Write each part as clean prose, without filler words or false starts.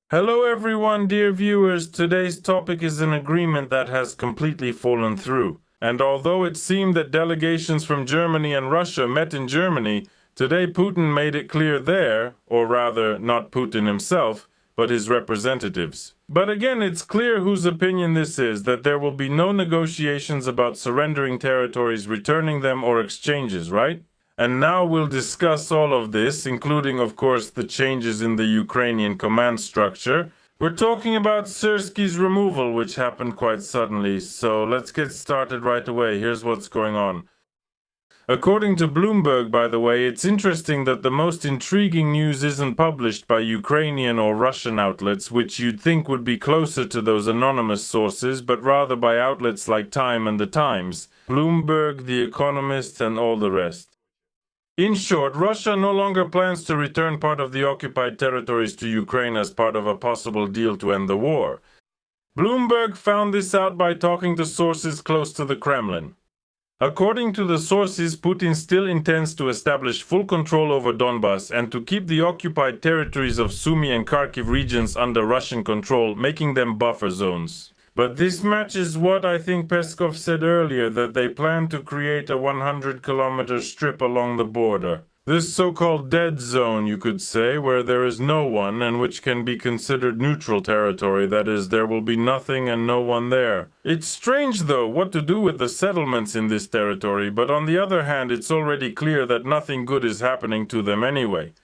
Hello everyone, dear viewers. Today's topic is an agreement that has completely fallen through. And although it seemed that delegations from Germany and Russia met in Germany, today Putin made it clear there, or rather not Putin himself, but his representatives. But again, it's clear whose opinion this is, that there will be no negotiations about surrendering territories, returning them, or exchanges, right? And now we'll discuss all of this, including, of course, the changes in the Ukrainian command structure. We're talking about Syrsky's removal, which happened quite suddenly, so let's get started right away. Here's what's going on. According to Bloomberg, by the way, it's interesting that the most intriguing news isn't published by Ukrainian or Russian outlets, which you'd think would be closer to those anonymous sources, but rather by outlets like Time and The Times, Bloomberg, The Economist, and all the rest. In short, Russia no longer plans to return part of the occupied territories to Ukraine as part of a possible deal to end the war. Bloomberg found this out by talking to sources close to the Kremlin. According to the sources, Putin still intends to establish full control over Donbas and to keep the occupied territories of Sumy and Kharkiv regions under Russian control, making them buffer zones. But this matches what I think Peskov said earlier, that they plan to create a 100-kilometer strip along the border. This so-called dead zone, you could say, where there is no one and which can be considered neutral territory, that is, there will be nothing and no one there. It's strange, though, what to do with the settlements in this territory, but on the other hand, it's already clear that nothing good is happening to them anyway.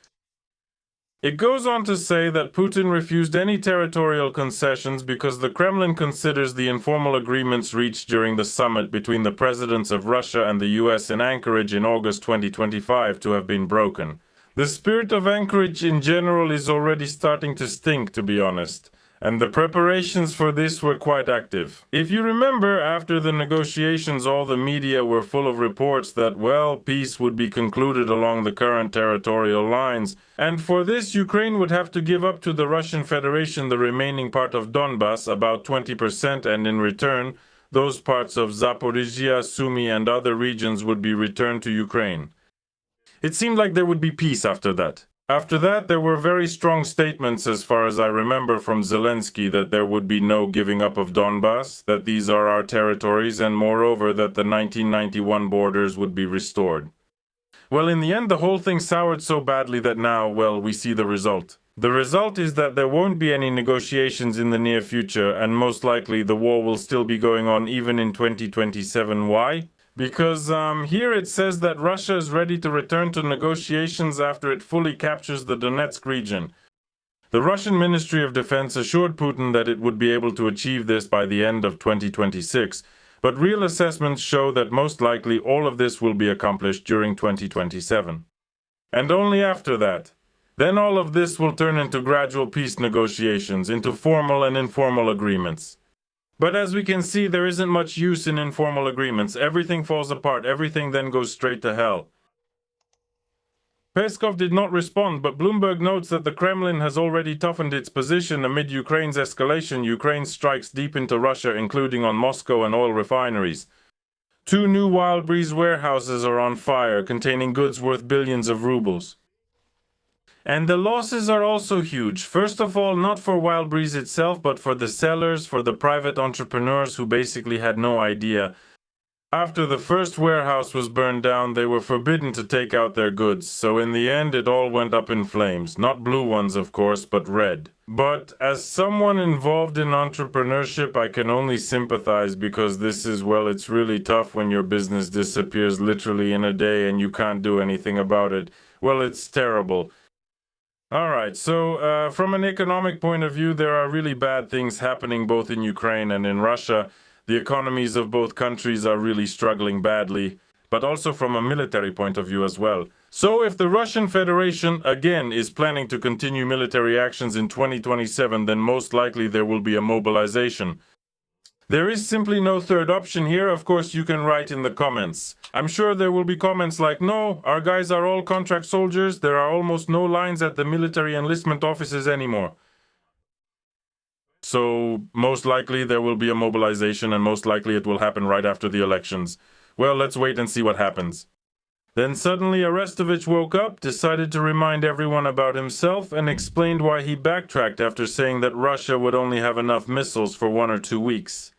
It goes on to say that Putin refused any territorial concessions because the Kremlin considers the informal agreements reached during the summit between the presidents of Russia and the US in Anchorage in August 2025 to have been broken. The spirit of Anchorage in general is already starting to stink, to be honest. And the preparations for this were quite active. If you remember, after the negotiations, all the media were full of reports that, well, peace would be concluded along the current territorial lines, and for this Ukraine would have to give up to the Russian Federation the remaining part of Donbas, about 20%, and in return, those parts of Zaporizhia, Sumy, and other regions would be returned to Ukraine. It seemed like there would be peace after that. After that, there were very strong statements, as far as I remember, from Zelensky that there would be no giving up of Donbas, that these are our territories, and moreover that the 1991 borders would be restored. Well, in the end, the whole thing soured so badly that now, well, we see the result. The result is that there won't be any negotiations in the near future, and most likely the war will still be going on even in 2027. Why? Because here it says that Russia is ready to return to negotiations after it fully captures the Donetsk region. The Russian Ministry of Defense assured Putin that it would be able to achieve this by the end of 2026, but real assessments show that most likely all of this will be accomplished during 2027. And only after that. Then all of this will turn into gradual peace negotiations, into formal and informal agreements. But as we can see, there isn't much use in informal agreements. Everything falls apart. Everything then goes straight to hell. Peskov did not respond, but Bloomberg notes that the Kremlin has already toughened its position amid Ukraine's escalation. Ukraine strikes deep into Russia, including on Moscow and oil refineries. 2 new Wildberries warehouses are on fire, containing goods worth billions of rubles. And the losses are also huge. First of all, not for Wildberries itself, but for the sellers, for the private entrepreneurs who basically had no idea. After the first warehouse was burned down, they were forbidden to take out their goods, so in the end it all went up in flames. Not blue ones, of course, but red. But as someone involved in entrepreneurship, I can only sympathize, because this is, well, it's really tough when your business disappears literally in a day and you can't do anything about it. Well, it's terrible. Alright, so from an economic point of view, there are really bad things happening both in Ukraine and in Russia. The economies of both countries are really struggling badly, but also from a military point of view as well. So if the Russian Federation, again, is planning to continue military actions in 2027, then most likely there will be a mobilization. There is simply no third option here. Of course, you can write in the comments. I'm sure there will be comments like, no, our guys are all contract soldiers. There are almost no lines at the military enlistment offices anymore. So most likely there will be a mobilization, and most likely it will happen right after the elections. Well, let's wait and see what happens. Then suddenly Arestovich woke up, decided to remind everyone about himself, and explained why he backtracked after saying that Russia would only have enough missiles for 1 or 2 weeks.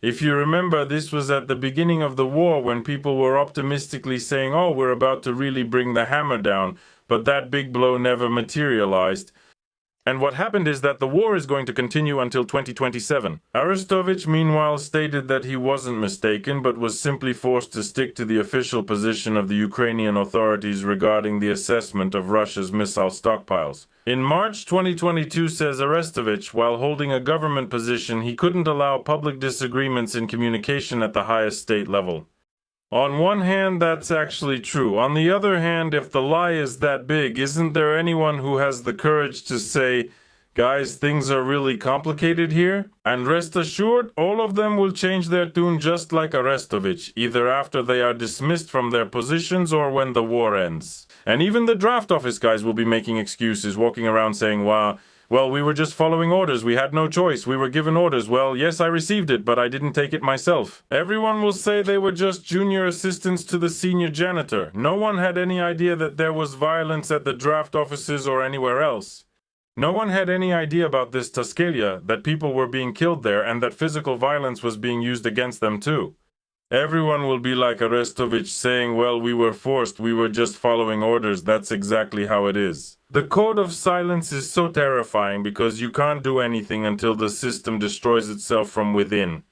If you remember, this was at the beginning of the war when people were optimistically saying, oh, we're about to really bring the hammer down, but that big blow never materialized. And what happened is that the war is going to continue until 2027. Arestovich, meanwhile, stated that he wasn't mistaken, but was simply forced to stick to the official position of the Ukrainian authorities regarding the assessment of Russia's missile stockpiles. In March 2022, says Arestovich, while holding a government position, he couldn't allow public disagreements in communication at the highest state level. On one hand, that's actually true. On the other hand, if the lie is that big, isn't there anyone who has the courage to say, guys, things are really complicated here? And rest assured, all of them will change their tune just like Arestovich, either after they are dismissed from their positions or when the war ends. And even the draft office guys will be making excuses, walking around saying, well, we were just following orders. We had no choice. We were given orders. Well, yes, I received it, but I didn't take it myself. Everyone will say they were just junior assistants to the senior janitor. No one had any idea that there was violence at the draft offices or anywhere else. No one had any idea about this Tuscalia, that people were being killed there and that physical violence was being used against them too. Everyone will be like Arestovich saying, well, we were forced, we were just following orders. That's exactly how it is. The code of silence is so terrifying because you can't do anything until the system destroys itself from within.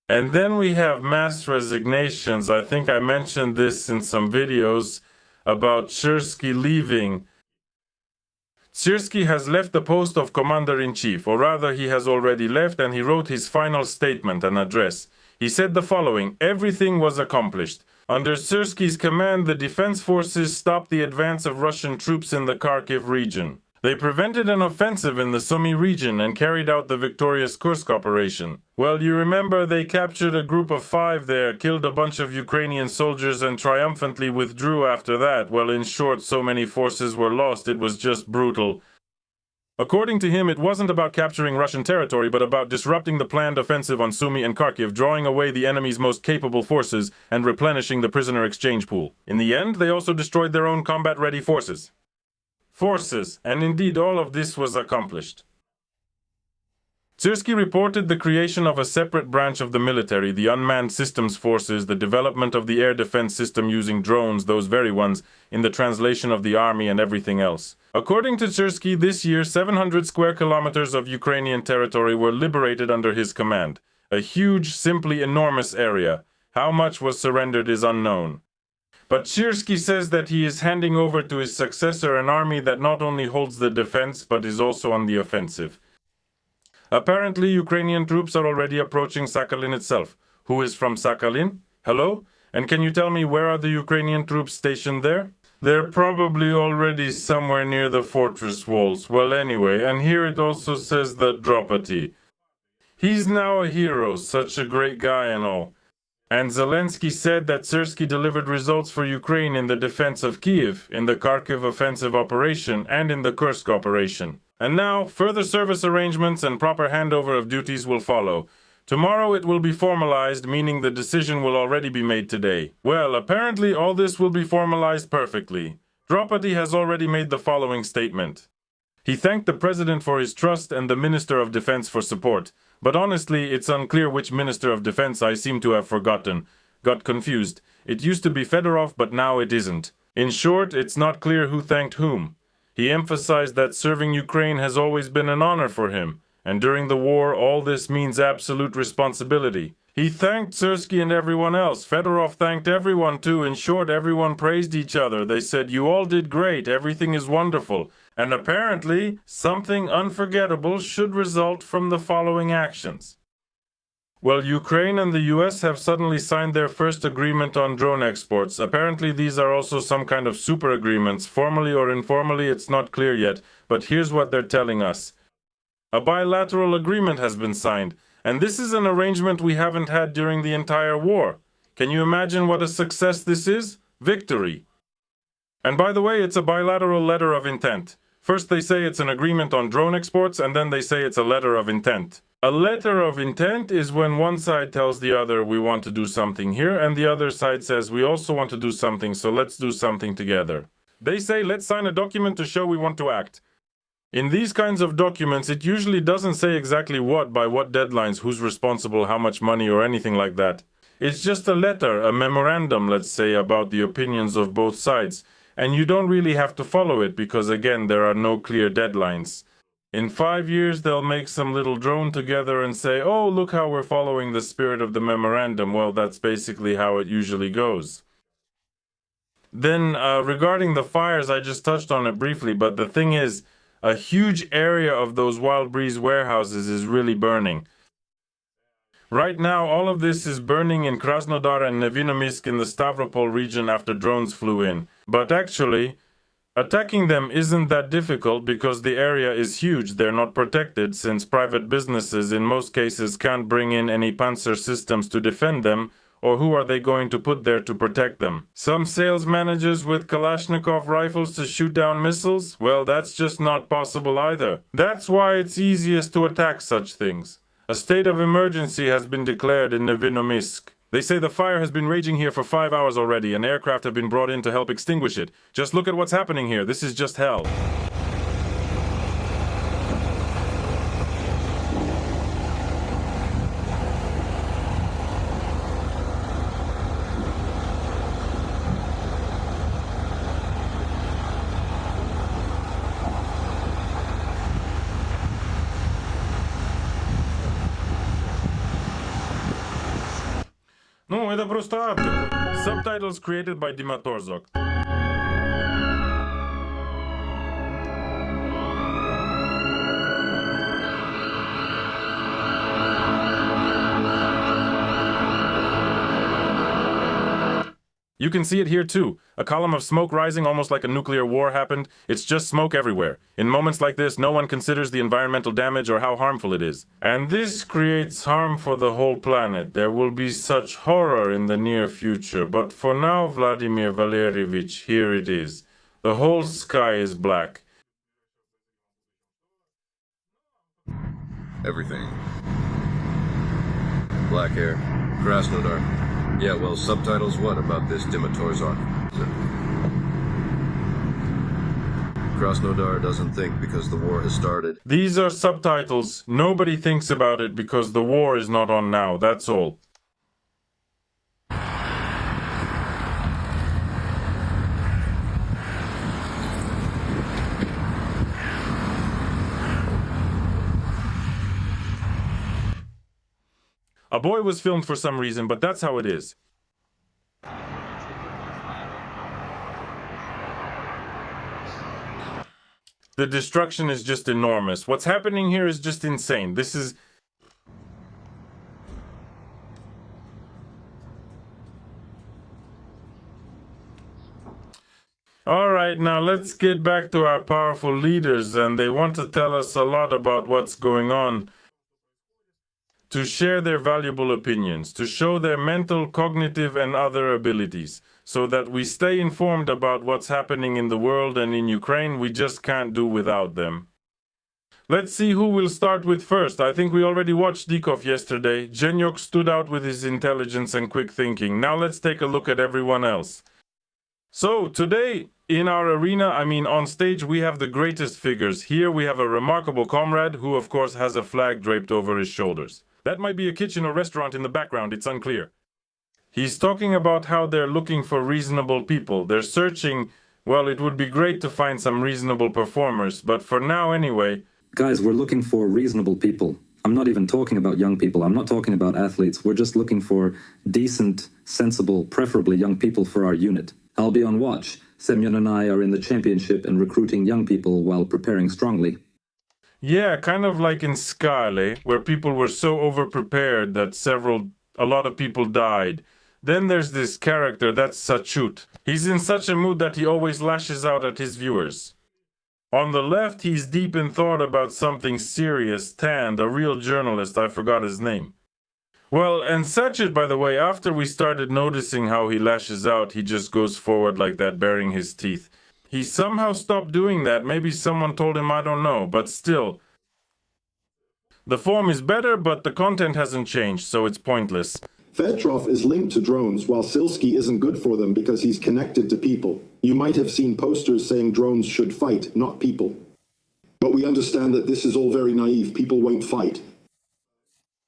And then we have mass resignations. I think I mentioned this in some videos about Syrskyi leaving. Syrskyi has left the post of commander-in-chief, or rather he has already left, and he wrote his final statement and address. He said the following: everything was accomplished. Under Syrskyi's command, the defense forces stopped the advance of Russian troops in the Kharkiv region. They prevented an offensive in the Sumy region and carried out the victorious Kursk operation. Well, you remember they captured a group of 5 there, killed a bunch of Ukrainian soldiers and triumphantly withdrew after that. Well, in short, so many forces were lost, it was just brutal. According to him, it wasn't about capturing Russian territory, but about disrupting the planned offensive on Sumy and Kharkiv, drawing away the enemy's most capable forces, and replenishing the prisoner exchange pool. In the end, they also destroyed their own combat-ready forces. And indeed all of this was accomplished. Syrskyi reported the creation of a separate branch of the military, the Unmanned Systems Forces, the development of the air defense system using drones, those very ones, in the translation of the army and everything else. According to Syrskyi, this year 700 square kilometers of Ukrainian territory were liberated under his command. A huge, simply enormous area. How much was surrendered is unknown. But Syrskyi says that he is handing over to his successor an army that not only holds the defense but is also on the offensive. Apparently, Ukrainian troops are already approaching Sakhalin itself. Who is from Sakhalin? Hello? And can you tell me where are the Ukrainian troops stationed there? They're probably already somewhere near the fortress walls. Well, anyway, and here it also says that Dropati. He's now a hero, such a great guy and all. And Zelensky said that Syrskyi delivered results for Ukraine in the defense of Kiev, in the Kharkiv offensive operation, and in the Kursk operation. And now, further service arrangements and proper handover of duties will follow. Tomorrow it will be formalized, meaning the decision will already be made today. Well, apparently all this will be formalized perfectly. Dropati has already made the following statement. He thanked the president for his trust and the Minister of Defense for support. But honestly, it's unclear which Minister of Defense I seem to have forgotten. Got confused. It used to be Fedorov, but now it isn't. In short, it's not clear who thanked whom. He emphasized that serving Ukraine has always been an honor for him, and during the war all this means absolute responsibility. He thanked Syrskyi and everyone else. Fedorov thanked everyone too. In short, everyone praised each other. They said, you all did great, everything is wonderful. And apparently, something unforgettable should result from the following actions. Well, Ukraine and the US have suddenly signed their first agreement on drone exports. Apparently these are also some kind of super agreements. Formally or informally, it's not clear yet. But here's what they're telling us. A bilateral agreement has been signed. And this is an arrangement we haven't had during the entire war. Can you imagine what a success this is? Victory. And by the way, it's a bilateral letter of intent. First they say it's an agreement on drone exports, and then they say it's a letter of intent. A letter of intent is when one side tells the other we want to do something here, and the other side says we also want to do something, so let's do something together. They say let's sign a document to show we want to act. In these kinds of documents, it usually doesn't say exactly what, by what deadlines, who's responsible, how much money, or anything like that. It's just a letter, a memorandum, let's say, about the opinions of both sides. And you don't really have to follow it because, again, there are no clear deadlines. In 5 years, they'll make some little drone together and say, oh, look how we're following the spirit of the memorandum. Well, that's basically how it usually goes. Then, regarding the fires, I just touched on it briefly, but the thing is, a huge area of those Wild Breeze warehouses is really burning. Right now, all of this is burning in Krasnodar and Nevinomysk in the Stavropol region after drones flew in. But actually, attacking them isn't that difficult because the area is huge. They're not protected since private businesses in most cases can't bring in any Panzer systems to defend them, or who are they going to put there to protect them? Some sales managers with Kalashnikov rifles to shoot down missiles? Well, that's just not possible either. That's why it's easiest to attack such things. A state of emergency has been declared in Nevinomysk. They say the fire has been raging here for 5 hours already, and aircraft have been brought in to help extinguish it. Just look at what's happening here. This is just hell. Ну, это просто ад какой. Subtitles created by Dima Torzok. You can see it here too. A column of smoke rising almost like a nuclear war happened. It's just smoke everywhere. In moments like this, no one considers the environmental damage or how harmful it is. And this creates harm for the whole planet. There will be such horror in the near future. But for now, Vladimir Valerievich, here it is. The whole sky is black. Everything. Black hair. Krasnodar. Yeah, well, subtitles what about this Dimitrorzok? Krasnodar doesn't think because the war has started. These are subtitles. Nobody thinks about it because the war is not on now, that's all. A boy was filmed for some reason, but that's how it is. The destruction is just enormous. What's happening here is just insane. This is... Alright, now let's get back to our powerful leaders, and they want to tell us a lot about what's going on. To share their valuable opinions, to show their mental, cognitive, and other abilities, so that we stay informed about what's happening in the world and in Ukraine. We just can't do without them. Let's see who we'll start with first. I think we already watched Dikov yesterday. Genyok stood out with his intelligence and quick thinking. Now let's take a look at everyone else. So, today, in our arena, on stage, we have the greatest figures. Here we have a remarkable comrade who, of course, has a flag draped over his shoulders. That might be a kitchen or restaurant in the background, it's unclear. He's talking about how they're looking for reasonable people. They're searching, well, it would be great to find some reasonable performers, but for now anyway... Guys, we're looking for reasonable people. I'm not even talking about young people. I'm not talking about athletes. We're just looking for decent, sensible, preferably young people for our unit. I'll be on watch. Semyon and I are in the championship and recruiting young people while preparing strongly. Yeah, kind of like in Skale, where people were so over-prepared that a lot of people died. Then there's this character, that's Sachut. He's in such a mood that he always lashes out at his viewers. On the left, he's deep in thought about something serious, tanned, a real journalist, I forgot his name. Well, and Sachut, by the way, after we started noticing how he lashes out, he just goes forward like that, baring his teeth. He somehow stopped doing that. Maybe someone told him, I don't know, but still. The form is better, but the content hasn't changed, so it's pointless. Fedorov is linked to drones, while Silsky isn't good for them because he's connected to people. You might have seen posters saying drones should fight, not people. But we understand that this is all very naive. People won't fight.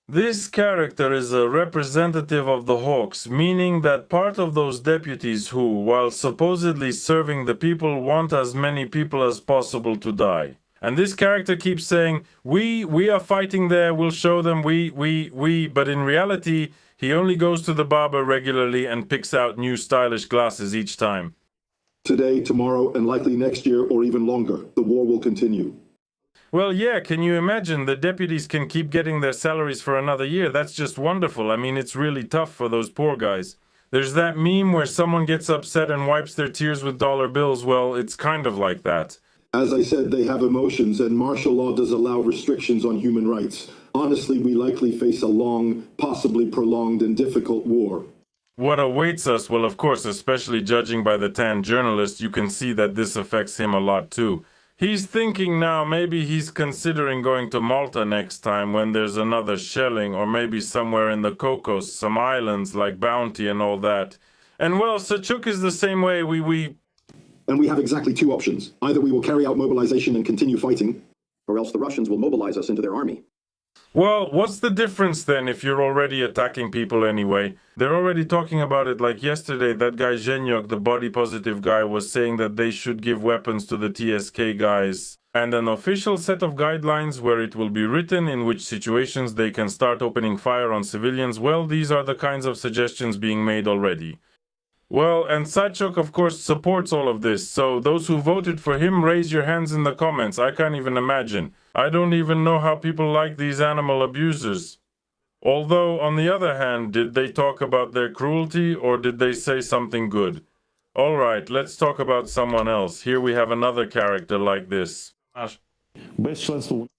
This character is a representative of the Hawks, meaning that part of those deputies who, while supposedly serving the people, want as many people as possible to die. And this character keeps saying, we are fighting there, we'll show them, we, but in reality, he only goes to the barber regularly and picks out new stylish glasses each time. Today, tomorrow, and likely next year or even longer, the war will continue. Well, yeah, can you imagine? The deputies can keep getting their salaries for another year. That's just wonderful. I mean, it's really tough for those poor guys. There's that meme where someone gets upset and wipes their tears with dollar bills. Well, it's kind of like that. As I said, they have emotions, and martial law does allow restrictions on human rights. Honestly, we likely face a long, possibly prolonged and difficult war. What awaits us? Well, of course, especially judging by the tan journalist, you can see that this affects him a lot too. He's thinking now maybe he's considering going to Malta next time when there's another shelling, or maybe somewhere in the Cocos, some islands like Bounty and all that. And well, Sachuk is the same way. And we have exactly two options. Either we will carry out mobilization and continue fighting, or else the Russians will mobilize us into their army. Well, what's the difference then if you're already attacking people anyway? They're already talking about it. Like yesterday, that guy Zhenyok, the body positive guy, was saying that they should give weapons to the TSK guys. And an official set of guidelines where it will be written in which situations they can start opening fire on civilians. Well, these are the kinds of suggestions being made already. Well, and Sachok, of course, supports all of this, so those who voted for him, raise your hands in the comments. I can't even imagine. I don't even know how people like these animal abusers. Although, on the other hand, did they talk about their cruelty, or did they say something good? Alright, let's talk about someone else. Here we have another character like this.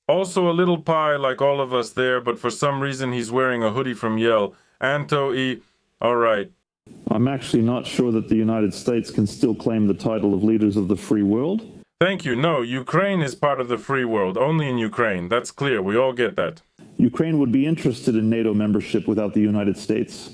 Also a little pie like all of us there, but for some reason he's wearing a hoodie from Yell. Anto E. Alright. I'm actually not sure that the United States can still claim the title of leaders of the free world. Thank you. No, Ukraine is part of the free world. Only in Ukraine. That's clear. We all get that. Ukraine would be interested in NATO membership without the United States.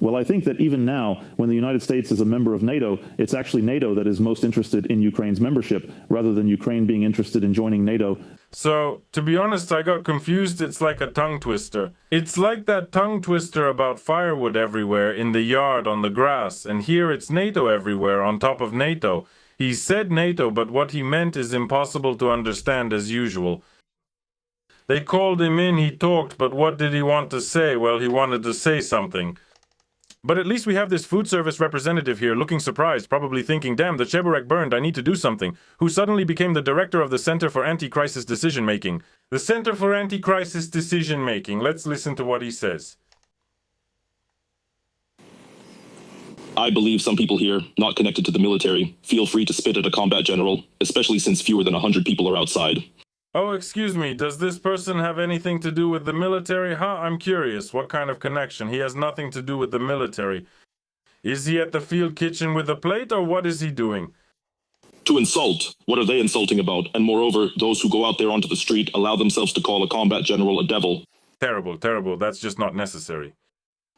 Well, I think that even now, when the United States is a member of NATO, it's actually NATO that is most interested in Ukraine's membership, rather than Ukraine being interested in joining NATO. So, to be honest, I got confused. It's like a tongue twister. It's like that tongue twister about firewood everywhere, in the yard, on the grass, and here it's NATO everywhere, on top of NATO. He said NATO, but what he meant is impossible to understand as usual. They called him in, he talked, but what did he want to say? Well, he wanted to say something. But at least we have this food service representative here looking surprised, probably thinking, damn, the Cheburek burned, I need to do something, who suddenly became the director of the Center for Anti-Crisis Decision-Making. The Center for Anti-Crisis Decision-Making. Let's listen to what he says. I believe some people here, not connected to the military, feel free to spit at a combat general, especially since fewer than 100 people are outside. Oh, excuse me, does this person have anything to do with the military? I'm curious, what kind of connection? He has nothing to do with the military. Is he at the field kitchen with a plate, or what is he doing? To insult. What are they insulting about? And moreover, those who go out there onto the street allow themselves to call a combat general a devil. Terrible, terrible, that's just not necessary.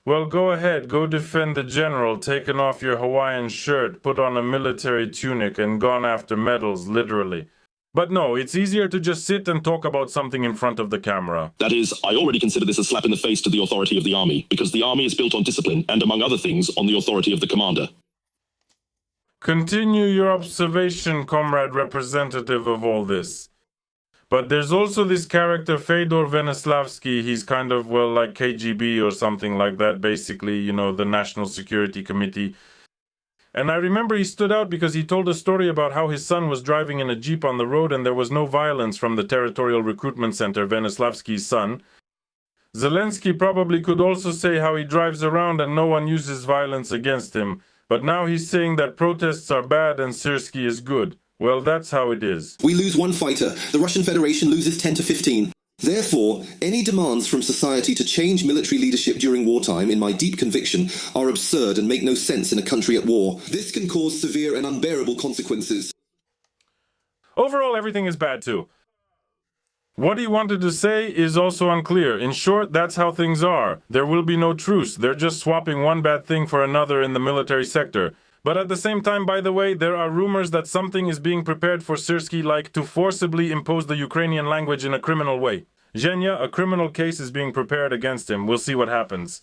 Well, go ahead, go defend the general, taken off your Hawaiian shirt, put on a military tunic, and gone after medals, literally. But no, it's easier to just sit and talk about something in front of the camera. That is, I already consider this a slap in the face to the authority of the army, because the army is built on discipline, and among other things, on the authority of the commander. Continue your observation, comrade representative of all this. But there's also this character, Fedor Venislavsky. He's kind of, well, like KGB or something like that, basically, you know, the National Security Committee. And I remember he stood out because he told a story about how his son was driving in a jeep on the road and there was no violence from the Territorial Recruitment Center, Venislavsky's son. Zelensky probably could also say how he drives around and no one uses violence against him. But now he's saying that protests are bad and Syrskyi is good. Well, that's how it is. We lose one fighter. The Russian Federation loses 10 to 15. Therefore, any demands from society to change military leadership during wartime, in my deep conviction, are absurd and make no sense in a country at war. This can cause severe and unbearable consequences. Overall, everything is bad too. What he wanted to say is also unclear. In short, that's how things are. There will be no truce. They're just swapping one bad thing for another in the military sector. But at the same time, by the way, there are rumors that something is being prepared for Syrskyi, like to forcibly impose the Ukrainian language in a criminal way. Zhenya, a criminal case is being prepared against him. We'll see what happens.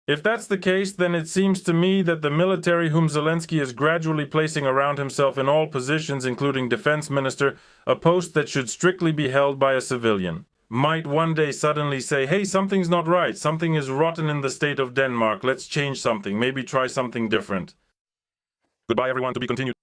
If that's the case, then it seems to me that the military whom Zelensky is gradually placing around himself in all positions, including defense minister, a post that should strictly be held by a civilian, might one day suddenly say, hey, something's not right, something is rotten in the state of Denmark, let's change something, maybe try something different. Goodbye everyone, to be continued.